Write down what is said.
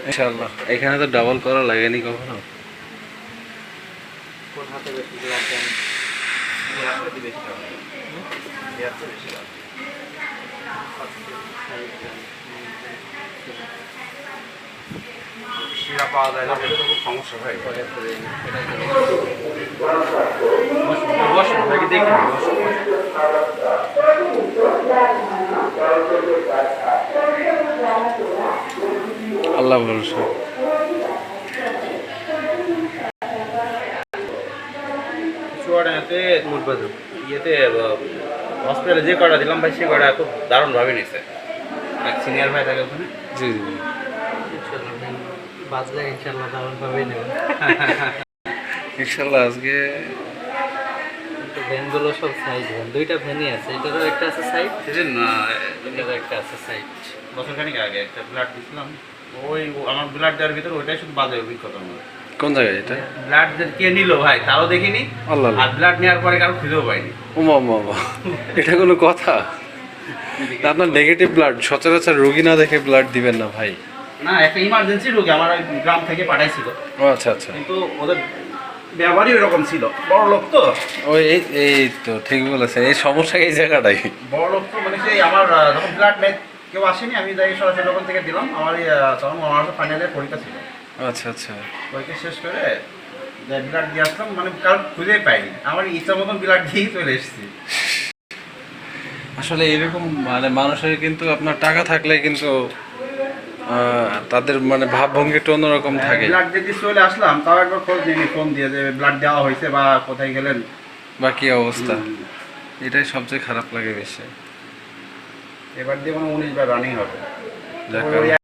ইনশাআল্লাহ। এখানে তো ডাবল করা লাগেনি কখনো। কোন হাতে বেশি লাগেন? এই হাতে বেশি লাগে। এই হাতে বেশি লাগে। শিরা পাওয়া যায় না, খুব সমস্যা হয়। বসুন নাকি দেখি আল্লাহ ভরসা। ইয়েতে হসপিটালে যে কটা দিলাম ভাই, সে কটা খুব দারুণভাবে নিছে। এক সিনিয়র ভাই থাকে ওখানে। জি জি। বাজলে ইনশাল্লাহ দারুণভাবেই নেবেন। ইনশাআল্লাহ। আজকে ভ্যানগুলো সব সাইড ভ্যান, দুইটা ভ্যানই আছে। এটারও একটা আছে সাইড, সেদিন এটারও একটা আছে সাইড। বছরখানিক আগে একটা ব্লাড দিয়েছিলাম, ওই আমার ব্লাড দেওয়ার ভিতরে ওইটাই শুধু বাজে অভিজ্ঞতা আমার। কোন জায়গায় এটা? ব্লাড কে নিল ভাই তাও দেখিনি, আল্লাহ। আর ব্লাড নেওয়ার পরে কারো খুঁজেও পাইনি। ওমা বাবা, এটা কোনো কথা? আপনার নেগেটিভ ব্লাড, সচরাচর রোগী না দেখে ব্লাড দিবেন না ভাই। না, একটা ইমার্জেন্সি রোগী আমার ওই গ্রাম থেকে পাঠাইছিল। ও আচ্ছা আচ্ছা। কিন্তু ওদের ব্যবহারই ওরকম ছিল, বড় লোক তো। ওই এই তো ঠিক বলেছেন, এই সমস্যা এই জায়গাটাই। বড় লোক তো, মানে সেই আমার যখন ব্লাড নেই কেউ আসেনি, আমি যাই সরাসরি ওখান থেকে দিলাম। আমার তখন আমার ফাইনালের পরীক্ষা ছিল। আচ্ছা আচ্ছা। পরীক্ষা শেষ করে ব্লাড দিয়ে আসলাম, মানে কারণ খুঁজেই পাইনি। আমার ইচ্ছা মতন ব্লাড দিয়েই চলে এসেছি। আসলে এরকম মানে মানুষের কিন্তু আপনার টাকা থাকলে কিন্তু তাদের মানে ভাবভঙ্গি একটু অন্যরকম থাকে। ব্লাড দিয়ে চলে আসলাম, তাও একবার খোঁজ নিইনি ফোন দিয়ে যে ব্লাড দেওয়া হয়েছে বা কোথায় গেলেন বা কি অবস্থা। এটাই সবচেয়ে খারাপ লাগে বেশি। এবার দিয়ে মানে 19 বার রানিং হবে। যাক